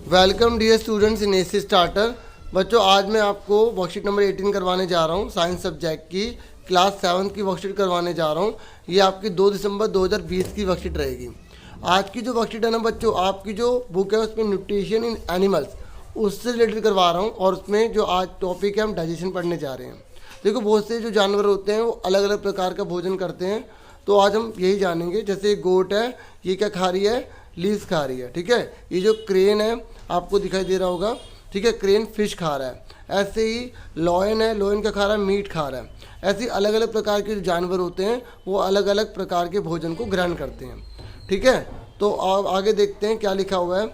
Welcome dear students in AC starter. बच्चों, आज मैं आपको वर्कशीट नंबर 18 करवाने जा रहा हूँ। साइंस सब्जेक्ट की क्लास 7 की वर्कशीट करवाने जा रहा हूँ। ये आपकी 2 दिसंबर 2020 की वर्कशीट रहेगी। आज की जो वर्कशीट है ना बच्चों, आपकी जो बुक है उसमें न्यूट्रिशन इन एनिमल्स उससे रिलेटेड करवा रहा हूँ। और उसमें जो आज टॉपिक है हम डाइजेशन पढ़ने जा रहे हैं। देखो, बहुत से जो जानवर होते हैं वो अलग अलग प्रकार का भोजन करते हैं। तो आज हम यही जानेंगे। जैसे गोट है, ये क्या खा रही है? लीज खा रही है। ठीक है। ये जो क्रेन है आपको दिखाई दे रहा होगा, ठीक है, क्रेन फिश खा रहा है। ऐसे ही लॉयन है, लॉयन क्या खा रहा है? मीट खा रहा है। ऐसे ही अलग अलग प्रकार के जो जानवर होते हैं वो अलग अलग प्रकार के भोजन को ग्रहण करते हैं। ठीक है। तो अब आगे देखते हैं क्या लिखा हुआ है।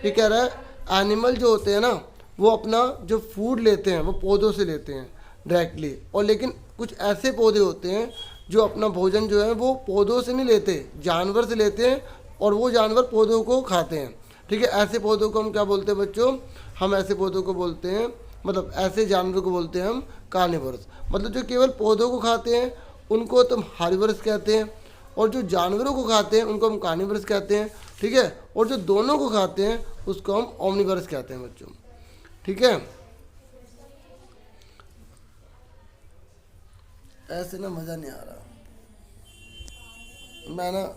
ये कह रहा है एनिमल जो होते हैं ना वो अपना जो फूड लेते हैं वो पौधों से लेते हैं डायरेक्टली। और लेकिन कुछ ऐसे पौधे होते हैं जो अपना भोजन जो है वो पौधों से नहीं लेते, जानवर से लेते हैं। और वो जानवर पौधों को खाते हैं। ठीक है। ऐसे पौधों को हम क्या बोलते हैं बच्चों? हम ऐसे पौधों को बोलते हैं, मतलब ऐसे जानवर को बोलते हैं हम कार्निवोरस। मतलब जो केवल पौधों को खाते हैं उनको तो हम हार्बिवोरस कहते हैं। और जो जानवरों को खाते हैं उनको हम कार्निवोरस कहते हैं। ठीक है। और जो दोनों को खाते हैं उसको हम ओमनिवोरस कहते हैं बच्चों। ठीक है। ऐसे ना मज़ा नहीं आ रहा। मैं ना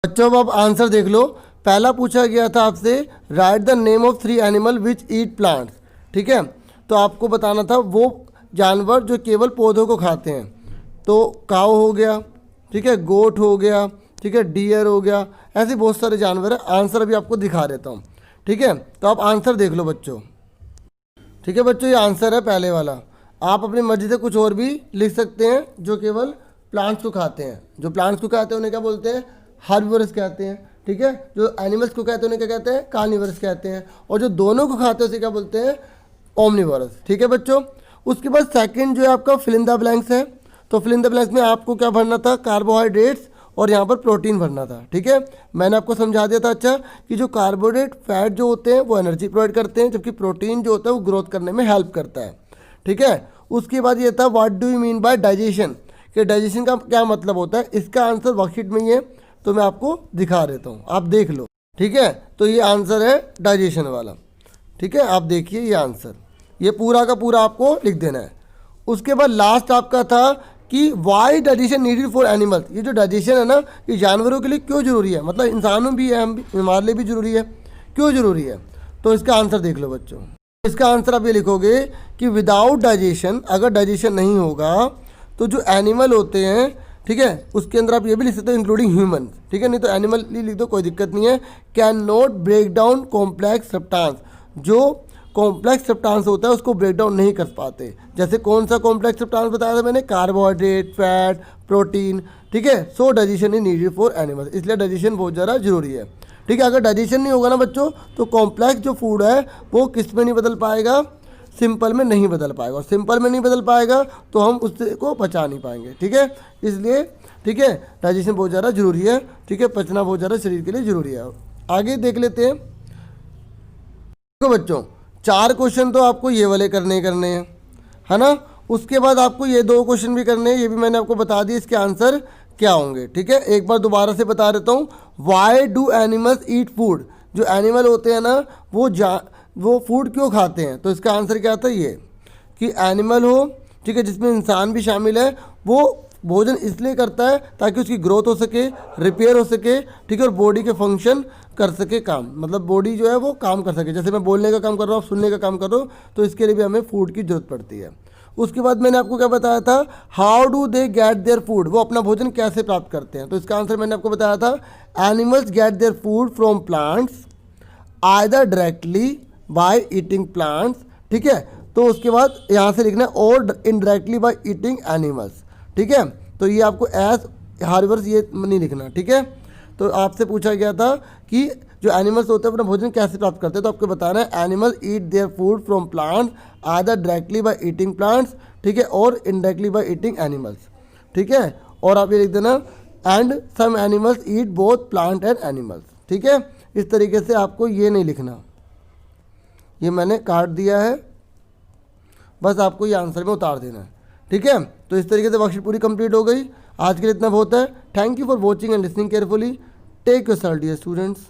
बच्चों अब आप आंसर देख लो। पहला पूछा गया था आपसे right the name of 3 animal which eat plants, ठीक है। तो आपको बताना था वो जानवर जो केवल पौधों को खाते हैं। तो काऊ हो गया, ठीक है, गोट हो गया, ठीक है, डियर हो गया, ऐसे बहुत सारे जानवर हैं। आंसर अभी आपको दिखा देता हूँ, ठीक है। तो आप आंसर देख लो बच्चों, ठीक है बच्चों, ये आंसर है पहले वाला। आप अपनी मर्जी से कुछ और भी लिख सकते हैं जो केवल प्लांट्स को खाते हैं। जो प्लांट्स को खाते हैं उन्हें क्या बोलते हैं? हार्बिवोरस कहते हैं, ठीक है। जो एनिमल्स को कहते हैं उन्हें क्या कहते हैं? कार्निवोरस कहते हैं। और जो दोनों को खाते हैं उसे क्या बोलते हैं? ओमनिवोरस, ठीक है बच्चों। उसके बाद सेकंड जो है आपका फिल इन द ब्लैंक्स है। तो फिल इन द ब्लैंक्स में आपको क्या भरना था? कार्बोहाइड्रेट्स और यहाँ पर प्रोटीन भरना था, ठीक है। मैंने आपको समझा दिया था अच्छा कि जो कार्बोहाइड्रेट फैट जो होते हैं वो एनर्जी प्रोवाइड करते हैं, जबकि प्रोटीन जो होता है वो ग्रोथ करने में हेल्प करता है, ठीक है। उसके बाद ये था what do you mean by digestion, कि डाइजेशन का क्या मतलब होता है। इसका आंसर वर्कशीट में ही है, तो मैं आपको दिखा देता हूँ, आप देख लो, ठीक है। तो ये आंसर है डाइजेशन वाला, ठीक है। आप देखिए ये आंसर, ये पूरा का पूरा आपको लिख देना है। उसके बाद लास्ट आपका था कि why digestion needed for animals. ये जो डाइजेशन है ना, ये जानवरों के लिए क्यों ज़रूरी है, मतलब इंसानों भी है, हम भी, हमारे लिए भी ज़रूरी है, क्यों ज़रूरी है। तो इसका आंसर देख लो बच्चों। इसका आंसर आप ये लिखोगे कि विदाउट डाइजेशन, अगर डाइजेशन नहीं होगा तो जो एनिमल होते हैं, ठीक है, उसके अंदर आप ये भी लिख सकते हो इंक्लूडिंग ह्यूमन, ठीक है। नहीं तो एनिमल ही लिख दो, कोई दिक्कत नहीं है। Can not break down complex substance, जो कॉम्प्लेक्स सब्सटेंस होता है उसको ब्रेक डाउन नहीं कर पाते। जैसे कौन सा कॉम्प्लेक्स सब्सटेंस बताया था मैंने? कार्बोहाइड्रेट, फैट, प्रोटीन, ठीक है। सो digestion is needed for animals, इसलिए डाइजेशन बहुत ज़्यादा जरूरी है, ठीक है। अगर डाइजेशन नहीं होगा ना बच्चों, तो कॉम्प्लेक्स जो फूड है वो किस में नहीं बदल पाएगा? सिंपल में नहीं बदल पाएगा। और सिंपल में नहीं बदल पाएगा तो हम उसको पचा नहीं पाएंगे, ठीक है। इसलिए, ठीक है, डाइजेशन बहुत ज़्यादा जरूरी है, ठीक है। पचना बहुत ज़्यादा शरीर के लिए जरूरी है। आगे देख लेते हैं। देखो बच्चों, 4 क्वेश्चन तो आपको ये वाले करने हैं, है ना। उसके बाद आपको ये 2 क्वेश्चन भी करने हैं, ये भी मैंने आपको बता दिया इसके आंसर क्या होंगे, ठीक है। एक बार दोबारा से बता देता हूँ। Why do animals eat food, जो एनिमल होते हैं ना वो फूड क्यों खाते हैं। तो इसका आंसर क्या था? ये कि एनिमल हो, ठीक है, जिसमें इंसान भी शामिल है, वो भोजन इसलिए करता है ताकि उसकी ग्रोथ हो सके, रिपेयर हो सके, ठीक है, और बॉडी के फंक्शन कर सके काम, मतलब बॉडी जो है वो काम कर सके। जैसे मैं बोलने का काम कर रहा हूँ, सुनने का काम कर रहा हूँ, तो इसके लिए भी हमें फूड की जरूरत पड़ती है। उसके बाद मैंने आपको क्या बताया था? How do they get their food, वो अपना भोजन कैसे प्राप्त करते हैं। तो इसका आंसर मैंने आपको बताया था, animals gate their food from plants either directly by eating plants, ठीक है। तो उसके बाद यहाँ से लिखना है और इनडायरेक्टली बाय ईटिंग एनिमल्स, ठीक है। तो ये आपको एज हार्बिवोरस ये नहीं लिखना, ठीक है। तो आपसे पूछा गया था कि जो एनिमल्स होते हैं अपना भोजन कैसे प्राप्त करते हैं, तो आपको बताना है animal eat their food from plants either directly by eating plants, ठीक है, और इनडायरेक्टली बाय ईटिंग एनिमल्स, ठीक है। और आप ये लिख देना and some animals eat both plant and animals, ठीक है। इस तरीके से आपको ये नहीं लिखना, ये मैंने काट दिया है, बस आपको ये आंसर में उतार देना है, ठीक है। तो इस तरीके से वर्कशीट पूरी कंप्लीट हो गई। आज के लिए इतना बहुत है। Thank you for watching and listening carefully. Take yourself dear students.